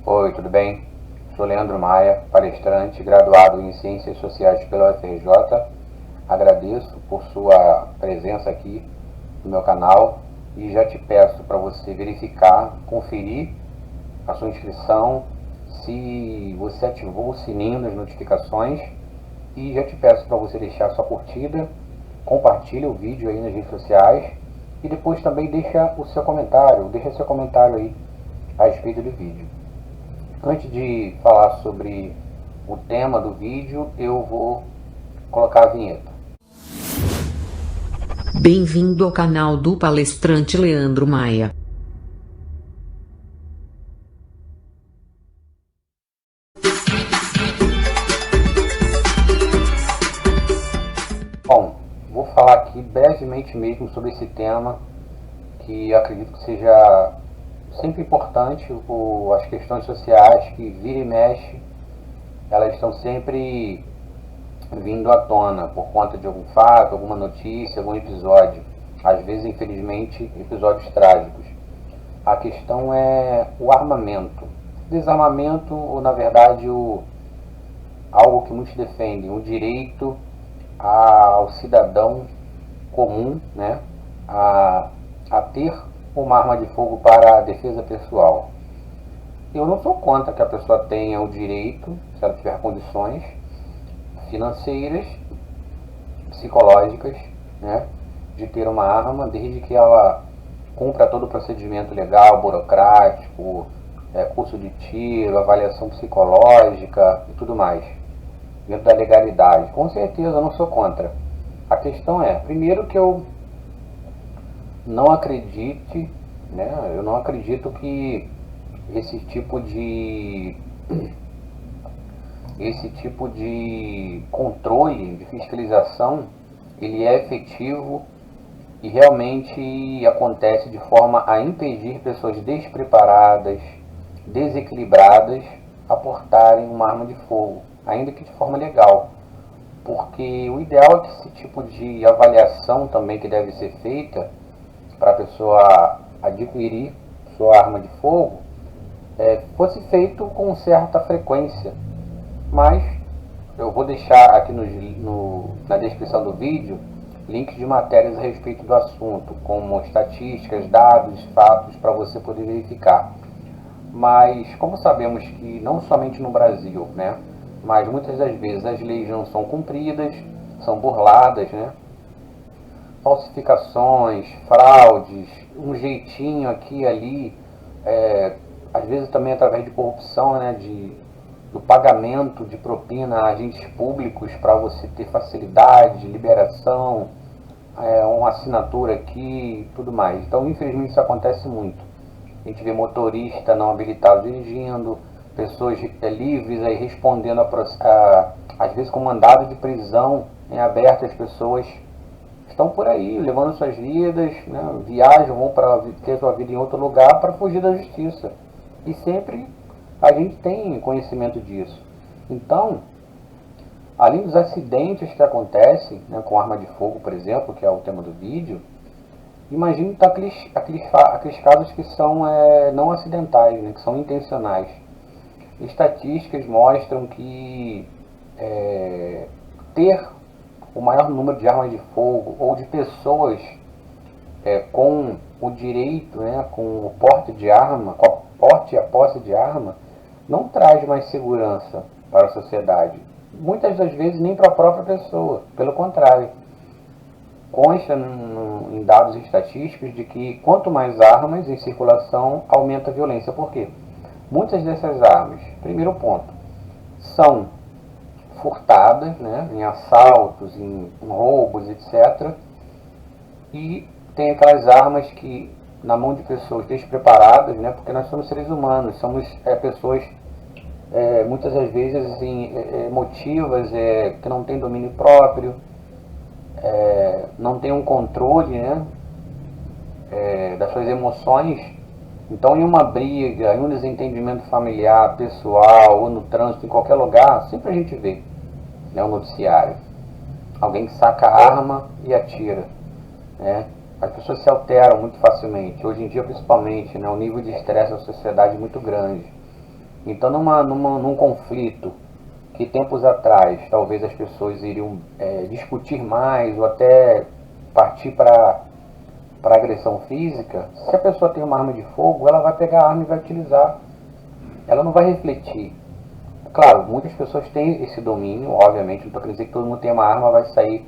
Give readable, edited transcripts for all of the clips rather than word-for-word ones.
Oi, tudo bem? Sou Leandro Maia, palestrante, graduado em Ciências Sociais pela UFRJ. Agradeço por sua presença aqui no meu canal e já te peço para você verificar, conferir a sua inscrição, se você ativou o sininho das notificações, e já te peço para você deixar sua curtida, compartilha o vídeo aí nas redes sociais e depois também deixa seu comentário aí a respeito do vídeo. Antes de falar sobre o tema do vídeo, eu vou colocar a vinheta. Bem-vindo ao canal do palestrante Leandro Maia. Bom, vou falar aqui brevemente mesmo sobre esse tema, que acredito que seja sempre importante. As questões sociais que vira e mexe, elas estão sempre vindo à tona por conta de algum fato, alguma notícia, algum episódio. Às vezes, infelizmente, episódios trágicos. A questão é o armamento. Desarmamento, ou na verdade, algo que muitos defendem, o direito ao cidadão comum, né, a ter uma arma de fogo para a defesa pessoal. Eu não sou contra que a pessoa tenha o direito, se ela tiver condições financeiras, psicológicas, né, de ter uma arma, desde que ela cumpra todo o procedimento legal, burocrático, curso de tiro, avaliação psicológica e tudo mais, dentro da legalidade. Com certeza eu não sou contra. A questão é, primeiro, que eu não acredito que esse tipo de controle, de fiscalização, ele é efetivo e realmente acontece de forma a impedir pessoas despreparadas, desequilibradas, a portarem uma arma de fogo, ainda que de forma legal. Porque o ideal é que esse tipo de avaliação também que deve ser feita para a pessoa adquirir sua arma de fogo fosse feito com certa frequência. Mas eu vou deixar aqui na descrição do vídeo links de matérias a respeito do assunto, como estatísticas, dados, fatos, para você poder verificar. Mas como sabemos que não somente no Brasil, né, mas muitas das vezes as leis não são cumpridas, são burladas, né, falsificações, fraudes, um jeitinho aqui e ali, às vezes também através de corrupção, né, do pagamento de propina a agentes públicos para você ter facilidade de liberação, uma assinatura aqui e tudo mais. Então, infelizmente, isso acontece muito. A gente vê motorista não habilitado dirigindo, pessoas livres aí respondendo às vezes com mandado de prisão em aberto. As pessoas estão por aí levando suas vidas, né, viajam, vão para ter sua vida em outro lugar para fugir da justiça. E sempre a gente tem conhecimento disso. Então, além dos acidentes que acontecem, né, com arma de fogo, por exemplo, que é o tema do vídeo, imagine aqueles casos que são não acidentais, né, que são intencionais. Estatísticas mostram que ter o maior número de armas de fogo ou de pessoas com o direito, né, com o porte de arma, com a porte e a posse de arma, não traz mais segurança para a sociedade. Muitas das vezes nem para a própria pessoa, pelo contrário. Consta em dados estatísticos de que quanto mais armas em circulação, aumenta a violência. Por quê? Muitas dessas armas, primeiro ponto, são furtadas, né, em assaltos, em roubos, etc. E tem aquelas armas que, na mão de pessoas despreparadas, né, porque nós somos seres humanos, somos pessoas muitas das vezes assim, emotivas, que não têm domínio próprio, não tem um controle, né, das suas emoções. Então, em uma briga, em um desentendimento familiar, pessoal, ou no trânsito, em qualquer lugar, sempre a gente vê, né, um noticiário, alguém que saca a arma e atira, né? As pessoas se alteram muito facilmente. Hoje em dia, principalmente, né, o nível de estresse da sociedade é muito grande. Então, num conflito que tempos atrás talvez as pessoas iriam discutir mais ou até partir para agressão física, se a pessoa tem uma arma de fogo, ela vai pegar a arma e vai utilizar. Ela não vai refletir. Claro, muitas pessoas têm esse domínio, obviamente, não estou querendo dizer que todo mundo tem uma arma, vai sair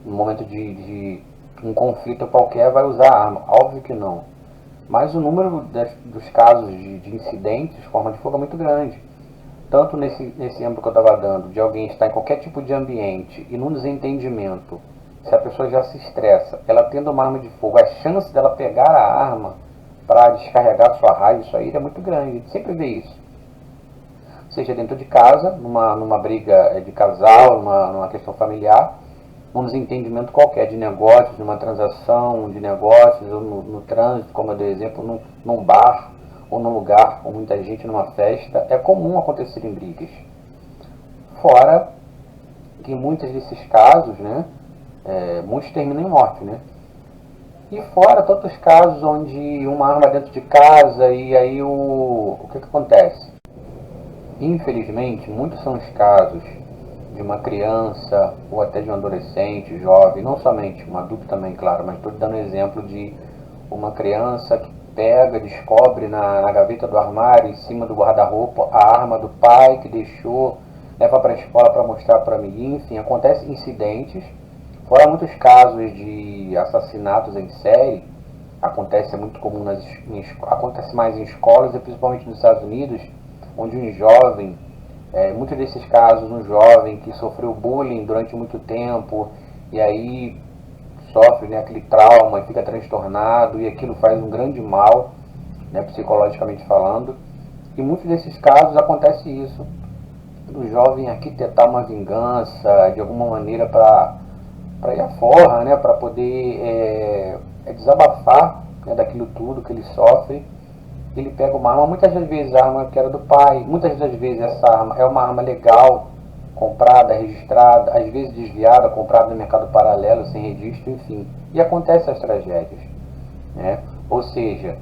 no momento de um conflito qualquer, vai usar a arma. Óbvio que não. Mas o número dos casos de incidentes de forma de fogo é muito grande. Tanto nesse âmbito que eu estava dando, de alguém estar em qualquer tipo de ambiente e num desentendimento, se a pessoa já se estressa, ela tendo uma arma de fogo, a chance dela pegar a arma para descarregar sua raiva, sua ira é muito grande. A gente sempre vê isso. Seja dentro de casa, numa briga de casal, numa questão familiar, num desentendimento qualquer de negócios, numa transação de negócios, ou no trânsito, como eu dei exemplo, num bar, ou num lugar com muita gente, numa festa, é comum acontecerem brigas. Fora que em muitos desses casos, né, muitos terminam em morte, né? E fora tantos casos onde uma arma dentro de casa e aí o que acontece? Infelizmente, muitos são os casos de uma criança ou até de um adolescente, jovem, não somente um adulto também, claro, mas estou dando exemplo de uma criança que pega, descobre na gaveta do armário, em cima do guarda-roupa, a arma do pai que deixou, leva para a escola para mostrar para mim, enfim, acontecem incidentes, fora muitos casos de assassinatos em série, acontece muito comum acontece mais em escolas e principalmente nos Estados Unidos, onde um jovem, muitos desses casos, um jovem que sofreu bullying durante muito tempo e aí sofre, né, aquele trauma e fica transtornado e aquilo faz um grande mal, né, psicologicamente falando. E muitos desses casos acontece isso, do jovem arquitetar uma vingança de alguma maneira para ir à forra, né, para poder desabafar, né, daquilo tudo que ele sofre. Ele pega uma arma, muitas das vezes a arma que era do pai, muitas das vezes essa arma é uma arma legal, comprada, registrada, às vezes desviada, comprada no mercado paralelo, sem registro, enfim. E acontecem as tragédias, né? Ou seja,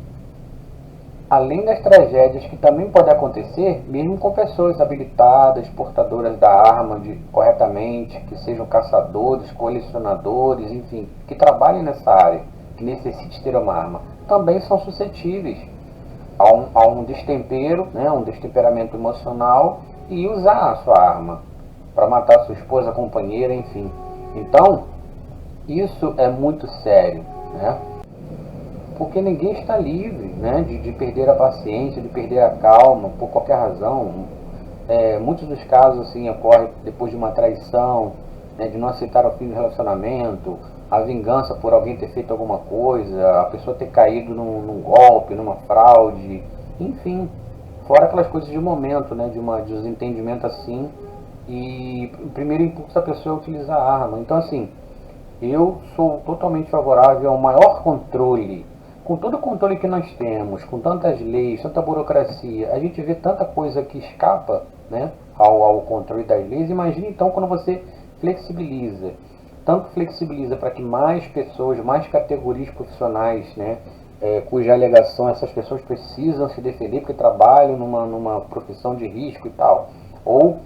além das tragédias que também podem acontecer, mesmo com pessoas habilitadas, portadoras da arma corretamente, que sejam caçadores, colecionadores, enfim, que trabalhem nessa área, que necessitem ter uma arma, também são suscetíveis a um destempero, né, um destemperamento emocional e usar a sua arma para matar sua esposa, companheira, enfim. Então, isso é muito sério, né? Porque ninguém está livre, né, de perder a paciência, de perder a calma, por qualquer razão. Muitos dos casos assim, ocorrem depois de uma traição, né, de não aceitar o fim do relacionamento, a vingança por alguém ter feito alguma coisa, a pessoa ter caído num golpe, numa fraude, enfim. Fora aquelas coisas de momento, né, de um desentendimento assim, e o primeiro impulso da pessoa é utilizar a arma. Então assim, eu sou totalmente favorável ao maior controle. Com todo o controle que nós temos, com tantas leis, tanta burocracia, a gente vê tanta coisa que escapa, né, ao controle das leis. Imagine então quando você flexibiliza. Tanto flexibiliza para que mais pessoas, mais categorias profissionais, né, cuja alegação essas pessoas precisam se defender porque trabalham numa profissão de risco e tal. Ou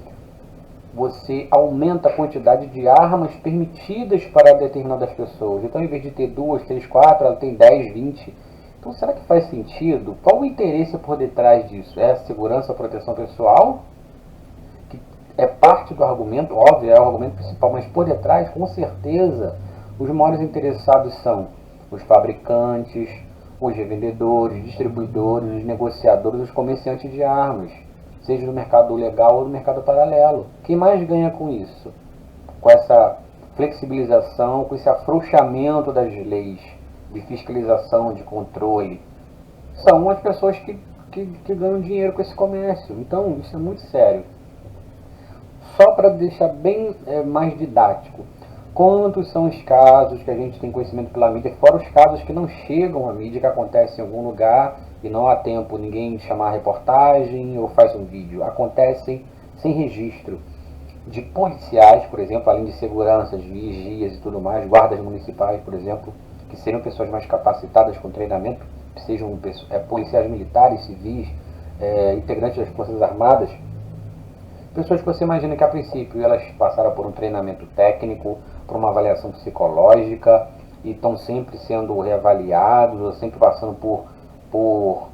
você aumenta a quantidade de armas permitidas para determinadas pessoas. Então, em vez de ter 2, 3, 4, ela tem 10, 20. Então, será que faz sentido? Qual o interesse por detrás disso? É a segurança, a proteção pessoal? Que é parte do argumento, óbvio, é o argumento principal, mas por detrás, com certeza, os maiores interessados são os fabricantes, os revendedores, distribuidores, os negociadores, os comerciantes de armas, seja no mercado legal ou no mercado paralelo. Quem mais ganha com isso? Com essa flexibilização, com esse afrouxamento das leis de fiscalização, de controle, são as pessoas que ganham dinheiro com esse comércio. Então, isso é muito sério. Só para deixar bem mais didático, quantos são os casos que a gente tem conhecimento pela mídia, fora os casos que não chegam à mídia, que acontecem em algum lugar e não há tempo ninguém chamar a reportagem ou faz um vídeo, acontecem sem registro, de policiais, por exemplo, além de seguranças, vigias e tudo mais, guardas municipais, por exemplo, que seriam pessoas mais capacitadas com treinamento, que sejam policiais militares, civis, integrantes das Forças Armadas, pessoas que você imagina que a princípio elas passaram por um treinamento técnico, por uma avaliação psicológica e estão sempre sendo reavaliados, ou sempre passando por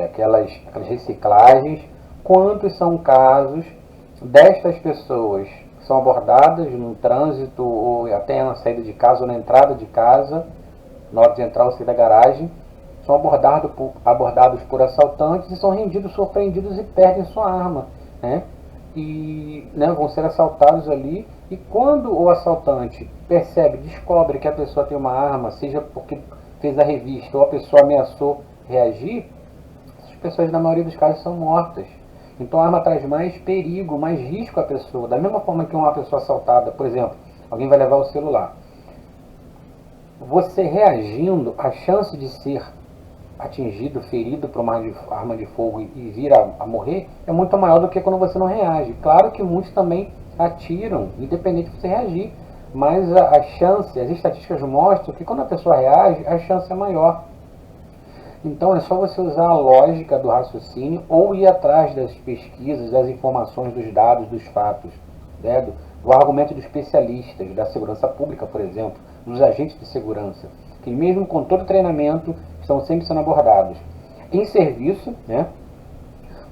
aquelas reciclagens. Quantos são casos destas pessoas que são abordadas no trânsito ou até na saída de casa ou na entrada de casa, na hora de entrar ou sair da garagem, são abordados por assaltantes e são rendidos, surpreendidos e perdem sua arma, né? E vão ser assaltados ali, e quando o assaltante descobre que a pessoa tem uma arma, seja porque fez a revista ou a pessoa ameaçou reagir, essas pessoas na maioria dos casos são mortas. Então a arma traz mais perigo, mais risco à pessoa. Da mesma forma que uma pessoa assaltada, por exemplo, alguém vai levar o celular, você reagindo, a chance de ser atingido, ferido por uma arma de fogo e vir a morrer é muito maior do que quando você não reage. Claro que muitos também atiram, independente de você reagir, mas a chance, as estatísticas mostram que quando a pessoa reage, a chance é maior. Então é só você usar a lógica do raciocínio ou ir atrás das pesquisas, das informações, dos dados, dos fatos, né? do argumento de especialistas da segurança pública, por exemplo, dos agentes de segurança, que mesmo com todo o treinamento estão sempre sendo abordados em serviço, né?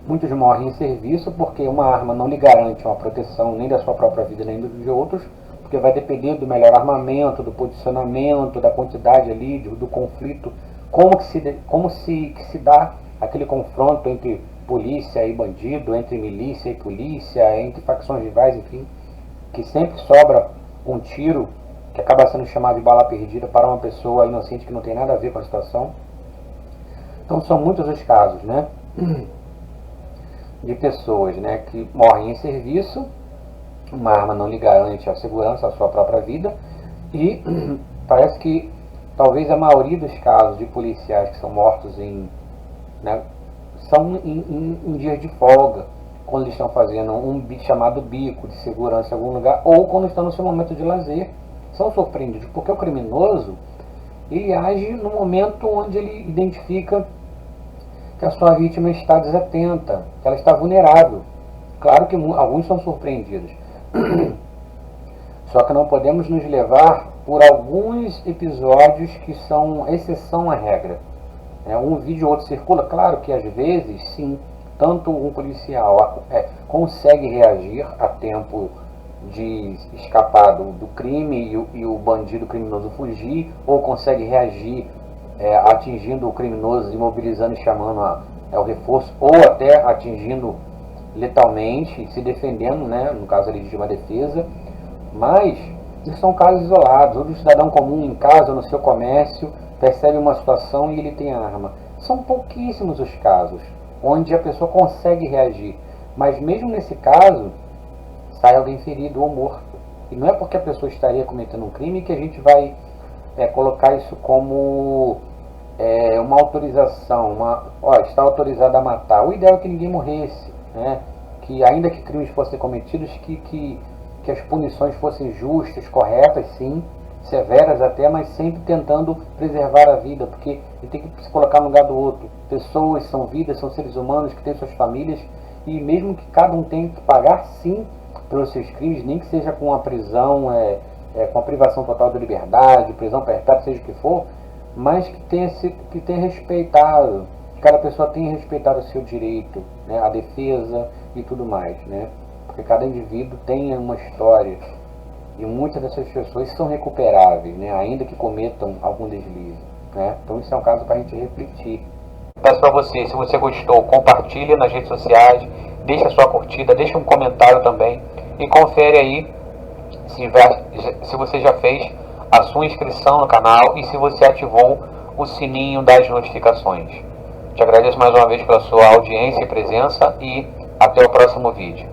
Muitos morrem em serviço porque uma arma não lhe garante uma proteção nem da sua própria vida nem de outros, porque vai depender do melhor armamento, do posicionamento, da quantidade ali, do conflito, como se dá aquele confronto entre polícia e bandido, entre milícia e polícia, entre facções rivais, enfim, que sempre sobra um tiro que acaba sendo chamado de bala perdida para uma pessoa inocente que não tem nada a ver com a situação. Então são muitos os casos, né, de pessoas, né, que morrem em serviço, uma arma não lhe garante a segurança, a sua própria vida, e parece que talvez a maioria dos casos de policiais que são mortos são em dias de folga, quando eles estão fazendo um chamado bico de segurança em algum lugar, ou quando estão no seu momento de lazer, são surpreendidos, porque o criminoso, ele age no momento onde ele identifica que a sua vítima está desatenta, que ela está vulnerável. Claro que alguns são surpreendidos. Só que não podemos nos levar por alguns episódios que são exceção à regra. Um vídeo ou outro circula, claro que às vezes, sim, tanto um policial consegue reagir a tempo de escapar do crime e o bandido criminoso fugir, ou consegue reagir atingindo o criminoso, imobilizando e chamando o reforço, ou até atingindo letalmente, se defendendo, né, no caso ali de uma defesa. Mas isso são casos isolados, onde o cidadão comum em casa, no seu comércio, percebe uma situação e ele tem arma. São pouquíssimos os casos onde a pessoa consegue reagir, mas mesmo nesse caso sai alguém ferido ou morto. E não é porque a pessoa estaria cometendo um crime que a gente vai colocar isso como uma autorização, está autorizado a matar. O ideal é que ninguém morresse, né? Que ainda que crimes fossem cometidos, que as punições fossem justas, corretas, sim, severas até, mas sempre tentando preservar a vida, porque ele tem que se colocar no lugar do outro. Pessoas são vidas, são seres humanos que têm suas famílias, e mesmo que cada um tenha que pagar, sim, pelos seus crimes, nem que seja com a prisão, com a privação total da liberdade, prisão perpétua, seja o que for, mas que tenha respeitado, que cada pessoa tenha respeitado o seu direito, né, a defesa e tudo mais, né? Porque cada indivíduo tem uma história, e muitas dessas pessoas são recuperáveis, né, ainda que cometam algum deslize, né? Então isso é um caso para a gente refletir. Peço para você, se você gostou, compartilhe nas redes sociais, deixe a sua curtida, deixe um comentário também e confere aí se você já fez a sua inscrição no canal e se você ativou o sininho das notificações. Te agradeço mais uma vez pela sua audiência e presença e até o próximo vídeo.